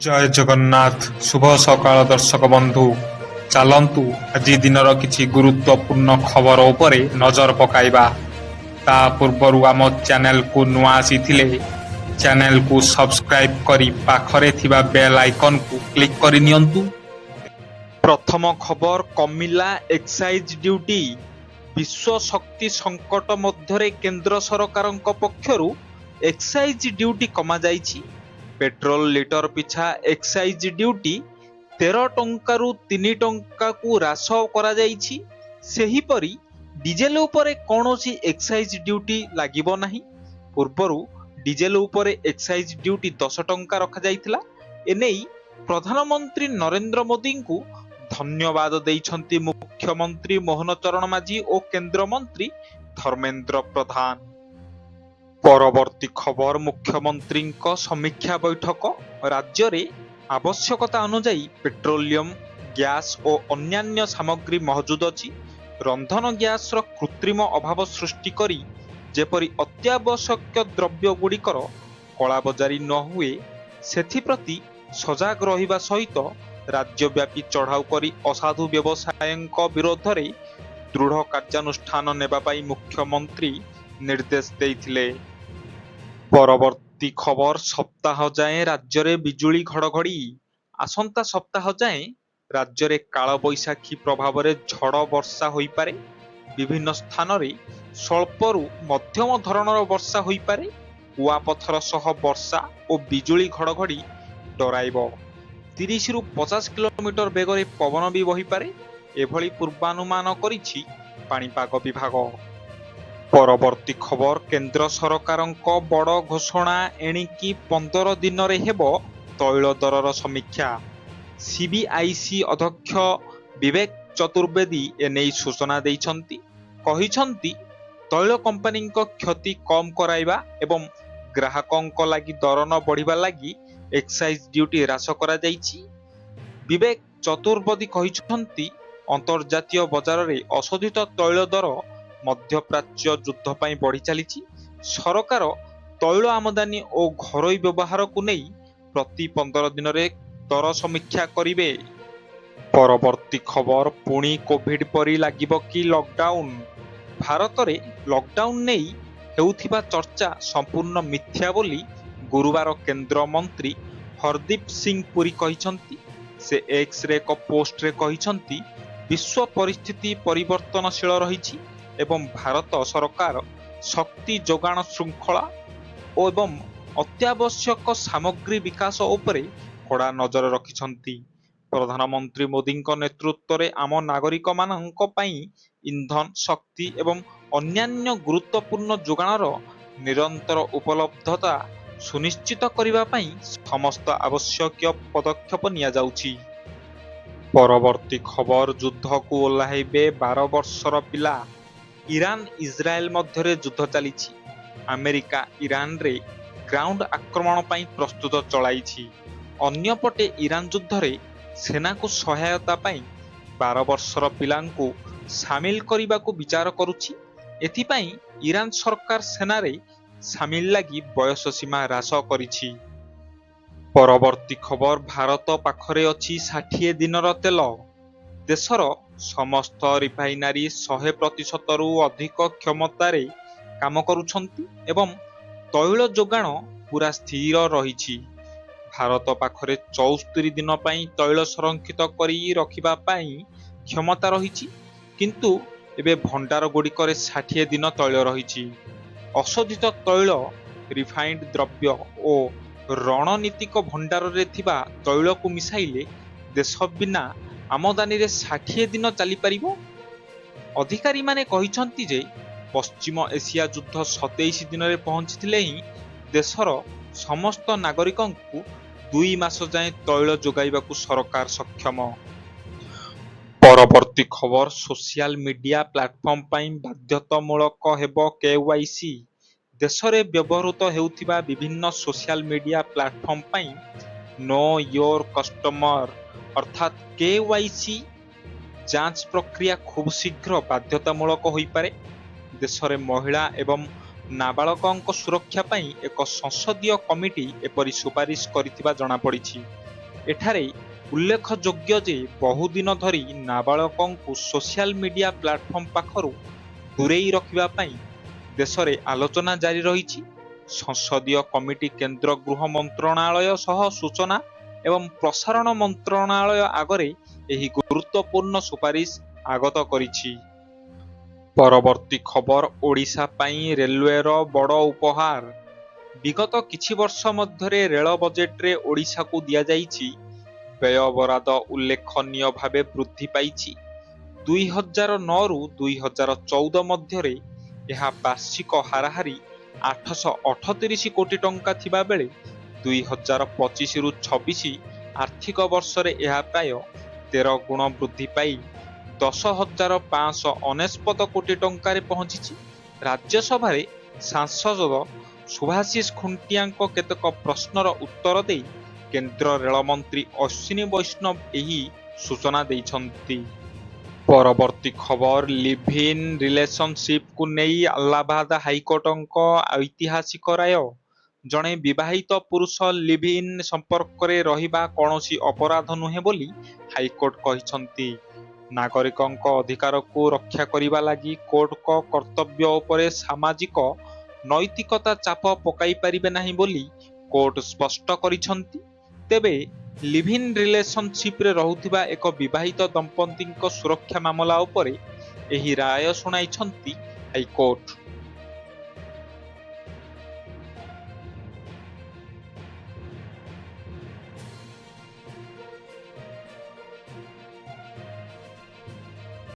ଜୟ ଜଗନ୍ନାଥ। ଶୁଭ ସକାଳ ଦର୍ଶକ ବନ୍ଧୁ। ଚାଲନ୍ତୁ ଆଜି ଦିନର କିଛି ଗୁରୁତ୍ୱପୂର୍ଣ୍ଣ ଖବର ଉପରେ ନଜର ପକାଇବା। ତା ପୂର୍ବରୁ ଆମ ଚ୍ୟାନେଲକୁ ନୂଆ ଆସିଥିଲେ ଚ୍ୟାନେଲକୁ ସବସ୍କ୍ରାଇବ କରି ପାଖରେ ଥିବା ବେଲ୍ ଆଇକନକୁ କ୍ଲିକ୍ କରି ନିଅନ୍ତୁ। ପ୍ରଥମ ଖବର, କମିଲା ଏକ୍ସାଇଜ ଡ୍ୟୁଟି। ବିଶ୍ୱ ଶକ୍ତି ସଙ୍କଟ ମଧ୍ୟରେ କେନ୍ଦ୍ର ସରକାରଙ୍କ ପକ୍ଷରୁ ଏକ୍ସାଇଜ ଡ୍ୟୁଟି କମାଯାଇଛି। ପେଟ୍ରୋଲ ଲିଟର ପିଛା ଏକ୍ସାଇଜ ଡ୍ୟୁଟି 13 ଟଙ୍କାରୁ 3 ଟଙ୍କାକୁ ହ୍ରାସ କରାଯାଇଛି। ସେହିପରି ଡିଜେଲ ଉପରେ କୌଣସି ଏକ୍ସାଇଜ ଡ୍ୟୁଟି ଲାଗିବ ନାହିଁ। ପୂର୍ବରୁ ଡିଜେଲ ଉପରେ ଏକ୍ସାଇଜ ଡ୍ୟୁଟି 10 ଟଙ୍କା ରଖାଯାଇଥିଲା। ଏନେଇ ପ୍ରଧାନମନ୍ତ୍ରୀ ନରେନ୍ଦ୍ର ମୋଦିଙ୍କୁ ଧନ୍ୟବାଦ ଦେଇଛନ୍ତି ମୁଖ୍ୟମନ୍ତ୍ରୀ ମୋହନ ଚରଣ ମାଝୀ ଓ କେନ୍ଦ୍ରମନ୍ତ୍ରୀ ଧର୍ମେନ୍ଦ୍ର ପ୍ରଧାନ। ପରବର୍ତ୍ତୀ ଖବର, ମୁଖ୍ୟମନ୍ତ୍ରୀଙ୍କ ସମୀକ୍ଷା ବୈଠକ। ରାଜ୍ୟରେ ଆବଶ୍ୟକତା ଅନୁଯାୟୀ ପେଟ୍ରୋଲିୟମ, ଗ୍ୟାସ୍ ଓ ଅନ୍ୟାନ୍ୟ ସାମଗ୍ରୀ ମହଜୁଦ ଅଛି। ରନ୍ଧନ ଗ୍ୟାସର କୃତ୍ରିମ ଅଭାବ ସୃଷ୍ଟି କରି ଯେପରି ଅତ୍ୟାବଶ୍ୟକ ଦ୍ରବ୍ୟଗୁଡ଼ିକର କଳାବଜାରୀ ନ ହୁଏ, ସେଥିପ୍ରତି ସଜାଗ ରହିବା ସହିତ ରାଜ୍ୟବ୍ୟାପୀ ଚଢ଼ାଉ କରି ଅସାଧୁ ବ୍ୟବସାୟୀଙ୍କ ବିରୋଧରେ ଦୃଢ଼ କାର୍ଯ୍ୟାନୁଷ୍ଠାନ ନେବା ପାଇଁ ମୁଖ୍ୟମନ୍ତ୍ରୀ ନିର୍ଦ୍ଦେଶ ଦେଇଥିଲେ। ପରବର୍ତ୍ତୀ ଖବର, ସପ୍ତାହ ଯାଏଁ ରାଜ୍ୟରେ ବିଜୁଳି ଘଡ଼ଘଡ଼ି। ଆସନ୍ତା ସପ୍ତାହ ଯାଏଁ ରାଜ୍ୟରେ କାଳବୈଶାଖୀ ପ୍ରଭାବରେ ଝଡ଼ ବର୍ଷା ହୋଇପାରେ। ବିଭିନ୍ନ ସ୍ଥାନରେ ସ୍ୱଳ୍ପରୁ ମଧ୍ୟମ ଧରଣର ବର୍ଷା ହୋଇପାରେ। କୁଆପଥର ସହ ବର୍ଷା ଓ ବିଜୁଳି ଘଡ଼ଘଡ଼ି ଡରାଇବ। 30ରୁ 50 କିଲୋମିଟର ବେଗରେ ପବନ ବି ବହିପାରେ, ଏଭଳି ପୂର୍ବାନୁମାନ କରିଛି ପାଣିପାଗ ବିଭାଗ। ପରବର୍ତ୍ତୀ ଖବର, କେନ୍ଦ୍ର ସରକାରଙ୍କ ବଡ଼ ଘୋଷଣା। ଏଣିକି 15 ଦିନରେ ହେବ ତୈଳ ଦରର ସମୀକ୍ଷା। ସିବିଆଇସି ଅଧ୍ୟକ୍ଷ ବିବେକ ଚତୁର୍ବେଦୀ ଏନେଇ ସୂଚନା ଦେଇଛନ୍ତି। କହିଛନ୍ତି, ତୈଳ କମ୍ପାନୀଙ୍କ କ୍ଷତି କମ୍ କରାଇବା ଏବଂ ଗ୍ରାହକଙ୍କ ଲାଗି ଦର ନ ବଢ଼ିବା ଲାଗି ଏକ୍ସାଇଜ ଡ୍ୟୁଟି ହ୍ରାସ କରାଯାଇଛି। ବିବେକ ଚତୁର୍ବେଦୀ କହିଛନ୍ତି, ଅନ୍ତର୍ଜାତୀୟ ବଜାରରେ ଅଶୋଧିତ ତୈଳ ଦର ମଧ୍ୟପ୍ରାଚ୍ୟ ଯୁଦ୍ଧ ପାଇଁ ବଢ଼ି ଚାଲିଛି। ସରକାର ତୈଳ ଆମଦାନୀ ଓ ଘରୋଇ ବ୍ୟବହାରକୁ ନେଇ ପ୍ରତି 15 ଦିନରେ ଦର ସମୀକ୍ଷା କରିବେ। ପରବର୍ତ୍ତୀ ଖବର, ପୁଣି କୋଭିଡ ପରି ଲାଗିବ କି ଲକଡାଉନ? ଭାରତରେ ଲକଡାଉନ ନେଇ ହେଉଥିବା ଚର୍ଚ୍ଚା ସମ୍ପୂର୍ଣ୍ଣ ମିଥ୍ୟା ବୋଲି ଗୁରୁବାର କେନ୍ଦ୍ରମନ୍ତ୍ରୀ ହରଦୀପ ସିଂ ପୁରୀ କହିଛନ୍ତି। ସେ ଏକ୍ସରେ ଏକ ପୋଷ୍ଟରେ କହିଛନ୍ତି, ବିଶ୍ୱ ପରିସ୍ଥିତି ପରିବର୍ତ୍ତନଶୀଳ ରହିଛି ଏବଂ ଭାରତ ସରକାର ଶକ୍ତି ଯୋଗାଣ ଶୃଙ୍ଖଳା ଏବଂ ଅତ୍ୟାବଶ୍ୟକ ସାମଗ୍ରୀ ବିକାଶ ଉପରେ କଡ଼ା ନଜର ରଖିଛନ୍ତି। ପ୍ରଧାନମନ୍ତ୍ରୀ ମୋଦିଙ୍କ ନେତୃତ୍ୱରେ ଆମ ନାଗରିକମାନଙ୍କ ପାଇଁ ଇନ୍ଧନ, ଶକ୍ତି ଏବଂ ଅନ୍ୟାନ୍ୟ ଗୁରୁତ୍ୱପୂର୍ଣ୍ଣ ଯୋଗାଣର ନିରନ୍ତର ଉପଲବ୍ଧତା ସୁନିଶ୍ଚିତ କରିବା ପାଇଁ ସମସ୍ତ ଆବଶ୍ୟକୀୟ ପଦକ୍ଷେପ ନିଆଯାଉଛି। ପରବର୍ତ୍ତୀ ଖବର, ଯୁଦ୍ଧକୁ ଓହ୍ଲାଇବେ 12 ବର୍ଷର ପିଲା। ଇରାନ ଇସ୍ରାଏଲ ମଧ୍ୟରେ ଯୁଦ୍ଧ ଚାଲିଛି। ଆମେରିକା ଇରାନରେ ଗ୍ରାଉଣ୍ଡ ଆକ୍ରମଣ ପାଇଁ ପ୍ରସ୍ତୁତ ଚଳାଇଛି। ଅନ୍ୟପଟେ ଇରାନ ଯୁଦ୍ଧରେ ସେନାକୁ ସହାୟତା ପାଇଁ 12 ବର୍ଷର ପିଲାଙ୍କୁ ସାମିଲ କରିବାକୁ ବିଚାର କରୁଛି। ଏଥିପାଇଁ ଇରାନ ସରକାର ସେନାରେ ସାମିଲ ଲାଗି ବୟସ ସୀମା ହ୍ରାସ କରିଛି। ପରବର୍ତ୍ତୀ ଖବର, ଭାରତ ପାଖରେ ଅଛି 60 ଦିନର ତେଲ। ଦେଶର ସମସ୍ତ ରିଫାଇନାରୀ 100%ରୁ ଅଧିକ କ୍ଷମତାରେ କାମ କରୁଛନ୍ତି ଏବଂ ତୈଳ ଯୋଗାଣ ପୁରା ସ୍ଥିର ରହିଛି। ଭାରତ ପାଖରେ 74 ଦିନ ପାଇଁ ତୈଳ ସଂରକ୍ଷିତ କରି ରଖିବା ପାଇଁ କ୍ଷମତା ରହିଛି, କିନ୍ତୁ ଏବେ ଭଣ୍ଡାରଗୁଡ଼ିକରେ 60 ଦିନ ତୈଳ ରହିଛି। ଅଶୋଧିତ ତୈଳ, ରିଫାଇଣ୍ଡ ଦ୍ରବ୍ୟ ଓ ରଣନୀତିକ ଭଣ୍ଡାରରେ ଥିବା ତୈଳକୁ ମିଶାଇଲେ ଦେଶ ବିନା ଆମଦାନୀରେ 60 ଦିନ ଚାଲିପାରିବ। ଅଧିକାରୀମାନେ କହିଛନ୍ତି ଯେ ପଶ୍ଚିମ ଏସିଆ ଯୁଦ୍ଧ 27 ଦିନରେ ପହଞ୍ଚିଥିଲେ ହିଁ ଦେଶର ସମସ୍ତ ନାଗରିକଙ୍କୁ 2 ମାସ ଯାଏଁ ତୈଳ ଯୋଗାଇବାକୁ ସରକାର ସକ୍ଷମ। ପରବର୍ତ୍ତୀ ଖବର, ସୋସିଆଲ ମିଡିଆ ପ୍ଲାଟଫର୍ମ ପାଇଁ ବାଧ୍ୟତାମୂଳକ ହେବ କେୱାଇସି। ଦେଶରେ ବ୍ୟବହୃତ ହେଉଥିବା ବିଭିନ୍ନ ସୋସିଆଲ ମିଡିଆ ପ୍ଲାଟଫର୍ମ ପାଇଁ ନୋ ୟୋର କଷ୍ଟମର ଅର୍ଥାତ୍ କେୱାଇସି ଯାଞ୍ଚ ପ୍ରକ୍ରିୟା ଖୁବ୍ ଶୀଘ୍ର ବାଧ୍ୟତାମୂଳକ ହୋଇପାରେ। ଦେଶରେ ମହିଳା ଏବଂ ନାବାଳକଙ୍କ ସୁରକ୍ଷା ପାଇଁ ଏକ ସଂସଦୀୟ କମିଟି ଏପରି ସୁପାରିଶ କରିଥିବା ଜଣାପଡ଼ିଛି। ଏଠାରେ ଉଲ୍ଲେଖଯୋଗ୍ୟ ଯେ ବହୁଦିନ ଧରି ନାବାଳକଙ୍କୁ ସୋସିଆଲ ମିଡିଆ ପ୍ଲାଟଫର୍ମ ପାଖରୁ ଦୂରେଇ ରଖିବା ପାଇଁ ଦେଶରେ ଆଲୋଚନା ଜାରି ରହିଛି। ସଂସଦୀୟ କମିଟି କେନ୍ଦ୍ର ଗୃହ ମନ୍ତ୍ରଣାଳୟ ସହ ସୂଚନା ଏବଂ ପ୍ରସାରଣ ମନ୍ତ୍ରଣାଳୟ ଆଗରେ ଏହି ଗୁରୁତ୍ୱପୂର୍ଣ୍ଣ ସୁପାରିଶ ଆଗତ କରିଛି। ପରବର୍ତ୍ତୀ ଖବର ଓଡ଼ିଶା ପାଇଁ ରେଲୱେର ବଡ଼ ଉପହାର। ବିଗତ କିଛି ବର୍ଷ ମଧ୍ୟରେ ରେଳ ବଜେଟରେ ଓଡ଼ିଶାକୁ ଦିଆଯାଇଛି ବ୍ୟୟବରାଦ ଉଲ୍ଲେଖନୀୟ ଭାବେ ବୃଦ୍ଧି ପାଇଛି। 2009ରୁ 2014 ମଧ୍ୟରେ ଏହା ବାର୍ଷିକ ହାରାହାରି 838 କୋଟି ଟଙ୍କା ଥିବା ବେଳେ 2025ରୁ 26 ଆର୍ଥିକ ବର୍ଷରେ ଏହା ପ୍ରାୟ 13 ଗୁଣ ବୃଦ୍ଧି ପାଇ 10,599 କୋଟି ଟଙ୍କାରେ ପହଞ୍ଚିଛି। ରାଜ୍ୟସଭାରେ ସାଂସଦ ସୁଭାଶିଷ ଖୁଣ୍ଟିଆଙ୍କ କେତେକ ପ୍ରଶ୍ନର ଉତ୍ତର ଦେଇ କେନ୍ଦ୍ର ରେଳମନ୍ତ୍ରୀ ଅଶ୍ୱିନୀ ବୈଷ୍ଣବ ଏହି ସୂଚନା ଦେଇଛନ୍ତି। ପରବର୍ତ୍ତୀ ଖବର ଲିଭ୍ ଇନ୍ ରିଲେସନସିପକୁ ନେଇ ଆହ୍ଲାବାଦ ହାଇକୋର୍ଟଙ୍କ ଐତିହାସିକ ରାୟ। ଜଣେ ବିବାହିତ ପୁରୁଷ ଲିଭ୍ ଇନ୍ ସମ୍ପର୍କରେ ରହିବା କୌଣସି ଅପରାଧ ନୁହେଁ ବୋଲି ହାଇକୋର୍ଟ କହିଛନ୍ତି। ନାଗରିକଙ୍କ ଅଧିକାରକୁ ରକ୍ଷା କରିବା ଲାଗି କୋର୍ଟଙ୍କ କର୍ତ୍ତବ୍ୟ ଉପରେ ସାମାଜିକ ନୈତିକତା ଚାପ ପକାଇ ପାରିବେ ନାହିଁ ବୋଲି କୋର୍ଟ ସ୍ପଷ୍ଟ କରିଛନ୍ତି। ତେବେ ଲିଭ୍ ଇନ୍ ରିଲେସନସିପରେ ରହୁଥିବା ଏକ ବିବାହିତ ଦମ୍ପତିଙ୍କ ସୁରକ୍ଷା ମାମଲା ଉପରେ ଏହି ରାୟ ଶୁଣାଇଛନ୍ତି ହାଇକୋର୍ଟ।